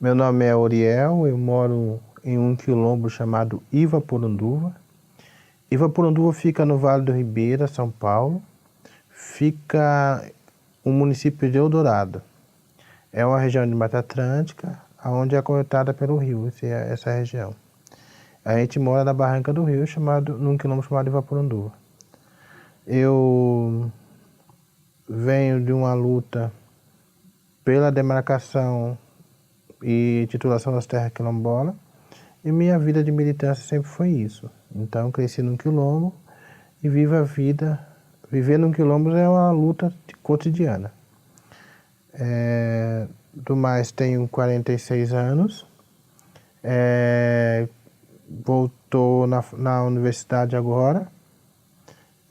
Meu nome é Oriel, eu moro em um quilombo chamado Ivaporunduva. Ivaporunduva fica no Vale do Ribeira, São Paulo. Fica o município de Eldorado. É uma região de Mata Atlântica, onde é cortada pelo rio, essa região. A gente mora na barranca do rio, num quilombo chamado Ivaporunduva. Eu venho de uma luta pela demarcação e titulação das terras quilombolas, e minha vida de militância sempre foi isso. Então cresci num quilombo e vivo a vida. Viver num quilombo é uma luta cotidiana. Do mais, tenho 46 anos. Voltou na universidade agora.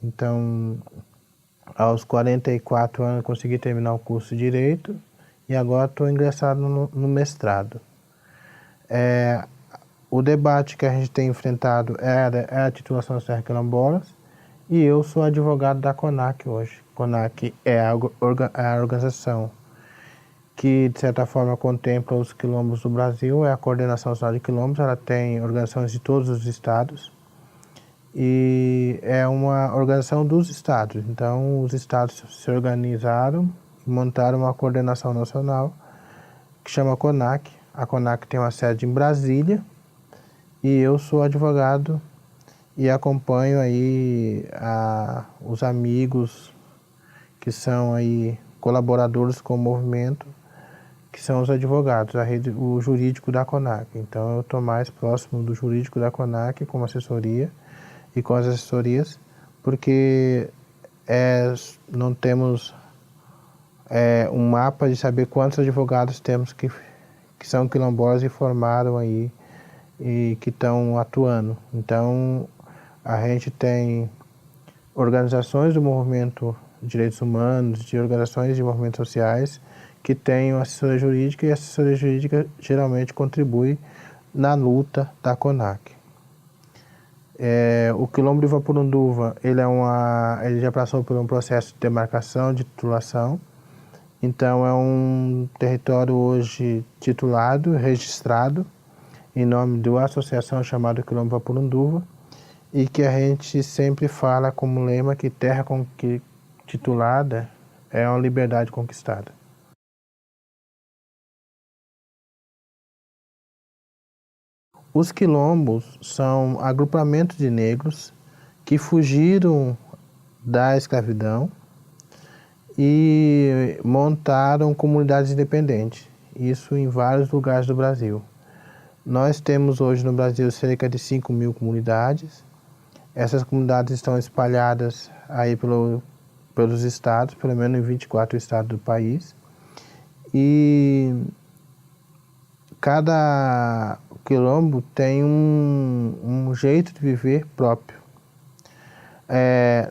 Então, aos 44 anos, consegui terminar o curso de Direito e agora estou ingressado no mestrado. O debate que a gente tem enfrentado é a titulação das terras quilombolas, e eu sou advogado da CONAC hoje. CONAC é a organização que, de certa forma, contempla os quilombos do Brasil, é a Coordenação Nacional de Quilombos, ela tem organizações de todos os estados, e é uma organização dos estados. Então, os estados se organizaram e montaram uma coordenação nacional que chama CONAC. A CONAC tem uma sede em Brasília, e eu sou advogado e acompanho aí os amigos que são aí colaboradores com o movimento, que são os advogados, o jurídico da CONAC. Então eu estou mais próximo do jurídico da CONAC com assessoria e com as assessorias, porque não temos um mapa de saber quantos advogados temos que são quilombolas e formaram aí e que estão atuando. Então a gente tem organizações do movimento de direitos humanos, de organizações de movimentos sociais que têm assessoria jurídica, e a assessoria jurídica geralmente contribui na luta da CONAC. O quilombo de Ivaporunduva, ele já passou por um processo de demarcação, de titulação. Então é um território hoje titulado, registrado em nome de uma associação chamada Quilombo Ivaporunduva, e que a gente sempre fala como lema que terra titulada é uma liberdade conquistada. Os quilombos são agrupamentos de negros que fugiram da escravidão e montaram comunidades independentes, isso em vários lugares do Brasil. Nós temos hoje no Brasil cerca de 5.000 comunidades. Essas comunidades estão espalhadas aí pelos estados, pelo menos em 24 estados do país. E cada quilombo tem um jeito de viver próprio.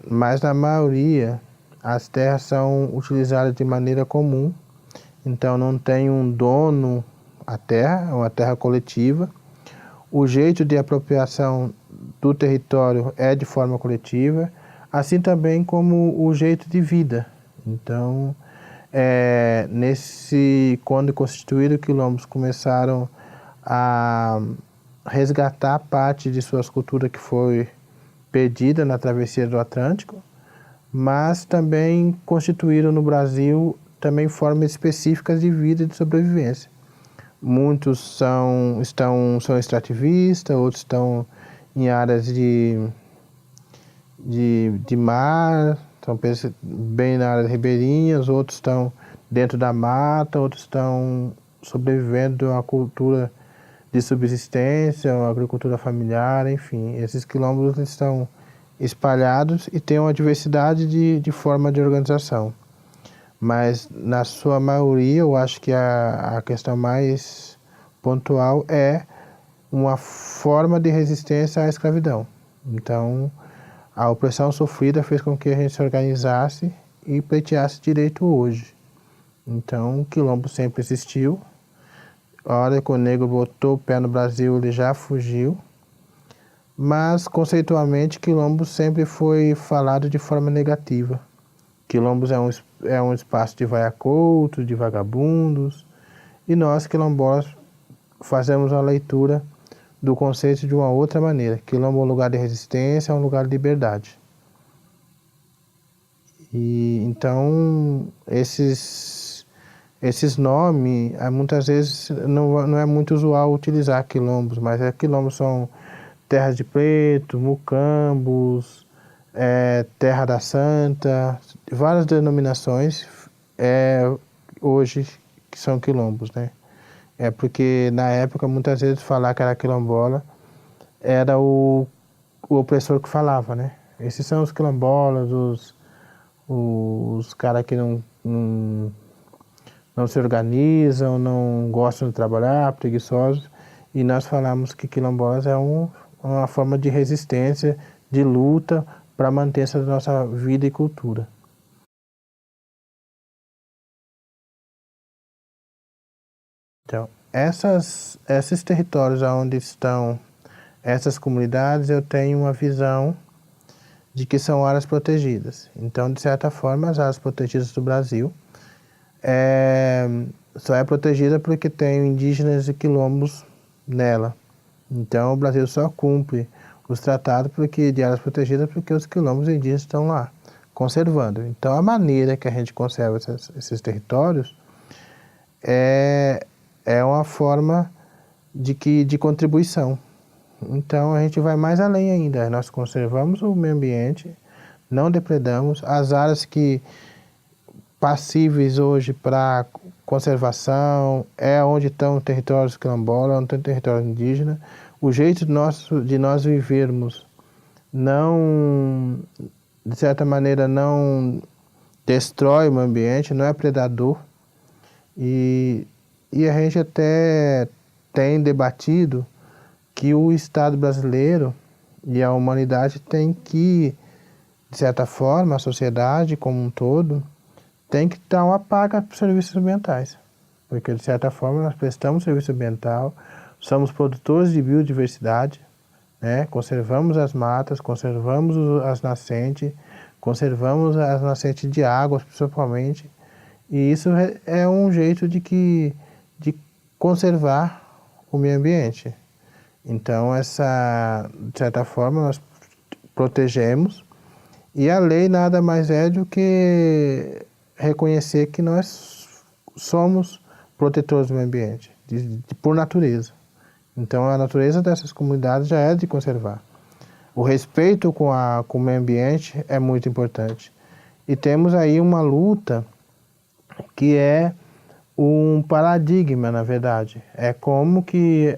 Mas na maioria as terras são utilizadas de maneira comum. Então não tem um dono à terra, é uma terra coletiva. O jeito de apropriação do território é de forma coletiva, assim também como o jeito de vida. Então, quando constituíram quilombos, começaram a resgatar parte de suas culturas que foi perdida na travessia do Atlântico, mas também constituíram no Brasil também formas específicas de vida e de sobrevivência. Muitos são extrativistas, outros estão em áreas de mar, estão bem na área ribeirinhas, outros estão dentro da mata, outros estão sobrevivendo a uma cultura de subsistência, uma agricultura familiar, enfim. Esses quilombos estão espalhados e têm uma diversidade de forma de organização. Mas, na sua maioria, eu acho que a questão mais pontual é uma forma de resistência à escravidão. Então, a opressão sofrida fez com que a gente se organizasse e pleiteasse direito hoje. Então, o quilombo sempre existiu. A hora que o negro botou o pé no Brasil, ele já fugiu. Mas, conceitualmente, quilombo sempre foi falado de forma negativa. Quilombos é um espaço de vaiacultos, de vagabundos, e nós, quilombolas, fazemos uma leitura do conceito de uma outra maneira. Quilombo é um lugar de resistência, é um lugar de liberdade. E então esses nomes, muitas vezes não é muito usual utilizar quilombos, mas quilombos são terras de preto, mucambos, terra da santa, várias denominações hoje que são quilombos, né? É porque na época muitas vezes falar que era quilombola era o opressor que falava, né? Esses são os quilombolas, os caras que não se organizam, não gostam de trabalhar, preguiçosos. E nós falamos que quilombolas é uma forma de resistência, de luta para manter essa nossa vida e cultura. Então, esses territórios onde estão essas comunidades, eu tenho uma visão de que são áreas protegidas. Então, de certa forma, as áreas protegidas do Brasil só é protegida porque tem indígenas e quilombos nela. Então, o Brasil só cumpre os tratados de áreas protegidas porque os quilombos indígenas estão lá, conservando. Então, a maneira que a gente conserva esses territórios é uma forma de contribuição. Então, a gente vai mais além ainda. Nós conservamos o meio ambiente, não depredamos. As áreas que passíveis hoje para conservação é onde estão territórios quilombolas, onde estão territórios indígenas. O jeito de nós vivermos não, de certa maneira, não destrói o meio ambiente, não é predador. E a gente até tem debatido que o Estado brasileiro e a humanidade tem que, de certa forma, a sociedade como um todo, tem que dar uma paga para os serviços ambientais. Porque, de certa forma, nós prestamos serviço ambiental, somos produtores de biodiversidade, né? Conservamos as matas, conservamos as nascentes, conservamos as nascentes de águas, principalmente. E isso é um jeito de conservar o meio ambiente. Então, de certa forma, nós protegemos. E a lei nada mais é do que reconhecer que nós somos protetores do meio ambiente, por natureza. Então, a natureza dessas comunidades já é de conservar. O respeito com o meio ambiente é muito importante. E temos aí uma luta que é um paradigma, na verdade. É como que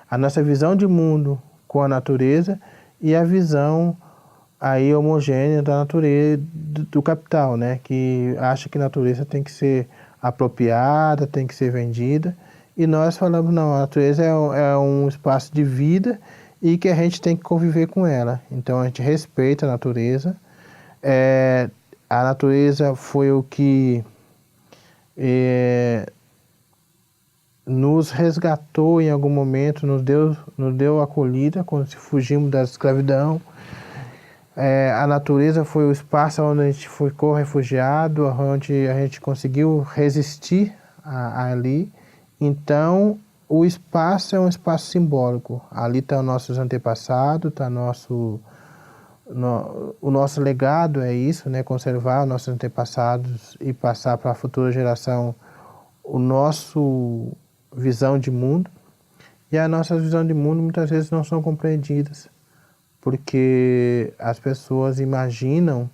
a nossa visão de mundo com a natureza e a visão aí homogênea da natureza, do capital, né? Que acha que a natureza tem que ser apropriada, tem que ser vendida. E nós falamos, não, a natureza é um espaço de vida e que a gente tem que conviver com ela. Então a gente respeita a natureza. A natureza foi o que nos resgatou em algum momento, nos deu acolhida quando fugimos da escravidão. A natureza foi o espaço onde a gente ficou refugiado, onde a gente conseguiu resistir ali. Então, o espaço é um espaço simbólico. Ali estão nossos antepassados, está o nosso legado é isso, né? Conservar os nossos antepassados e passar para a futura geração o nosso visão de mundo. E a nossa visão de mundo muitas vezes não são compreendidas, porque as pessoas imaginam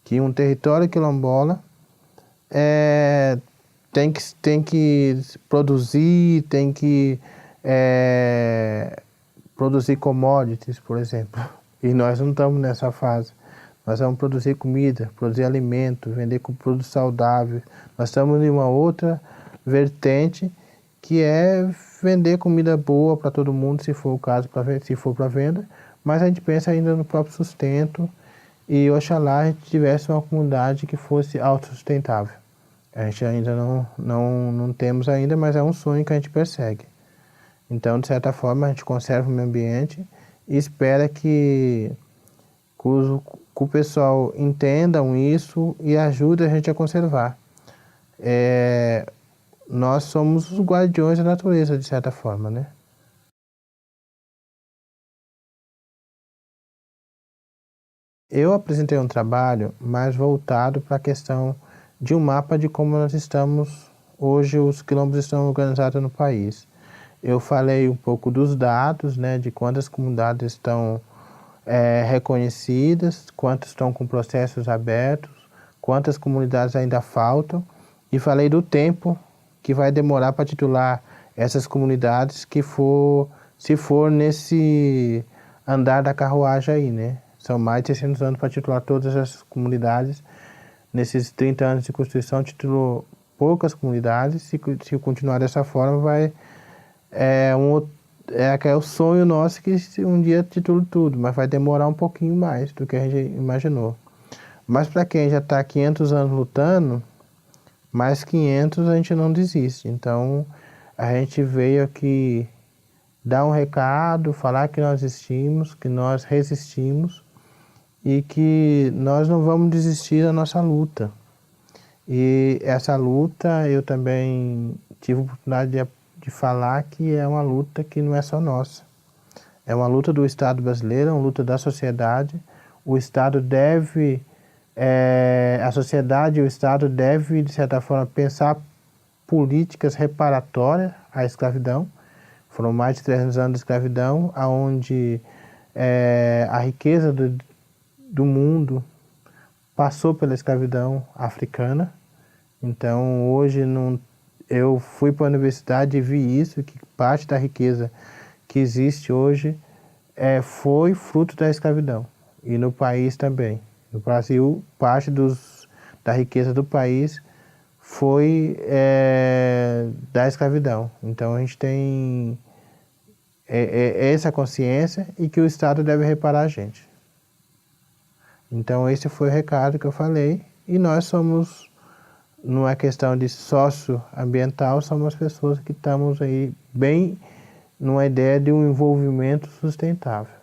que um território quilombola tem que produzir, produzir commodities, por exemplo. E nós não estamos nessa fase. Nós vamos produzir comida, produzir alimento, vender produtos saudáveis. Nós estamos em uma outra vertente que é vender comida boa para todo mundo, se for o caso, se for para venda. Mas a gente pensa ainda no próprio sustento e oxalá a gente tivesse uma comunidade que fosse autossustentável. A gente ainda não temos ainda, mas é um sonho que a gente persegue. Então, de certa forma, a gente conserva o meio ambiente e espera que o pessoal entendam isso e ajude a gente a conservar. nós somos os guardiões da natureza, de certa forma, né? Eu apresentei um trabalho mais voltado para a questão de um mapa de como nós estamos, hoje os quilombos estão organizados no país. Eu falei um pouco dos dados, né, de quantas comunidades estão reconhecidas, quantas estão com processos abertos, quantas comunidades ainda faltam, e falei do tempo que vai demorar para titular essas comunidades se for nesse andar da carruagem aí, né? São mais de 600 anos para titular todas essas comunidades. Nesses 30 anos de Constituição, titulou poucas comunidades. Se continuar dessa forma, é o sonho nosso que um dia titule tudo, mas vai demorar um pouquinho mais do que a gente imaginou. Mas para quem já está 500 anos lutando, mais 500 a gente não desiste. Então, a gente veio aqui dar um recado, falar que nós existimos, que nós resistimos e que nós não vamos desistir da nossa luta. E essa luta eu também tive a oportunidade de falar que é uma luta que não é só nossa. É uma luta do Estado brasileiro, é uma luta da sociedade. O Estado deve, a sociedade e o Estado devem, de certa forma, pensar políticas reparatórias à escravidão. Foram mais de 300 anos de escravidão, onde a riqueza do mundo passou pela escravidão africana. Então, hoje, eu fui para a universidade e vi isso, que parte da riqueza que existe hoje foi fruto da escravidão. E no país também. No Brasil, parte da riqueza do país foi da escravidão. Então, a gente tem essa consciência e que o Estado deve reparar a gente. Então, esse foi o recado que eu falei. E nós somos, não é questão de socioambiental, somos pessoas que estamos aí bem numa ideia de um envolvimento sustentável.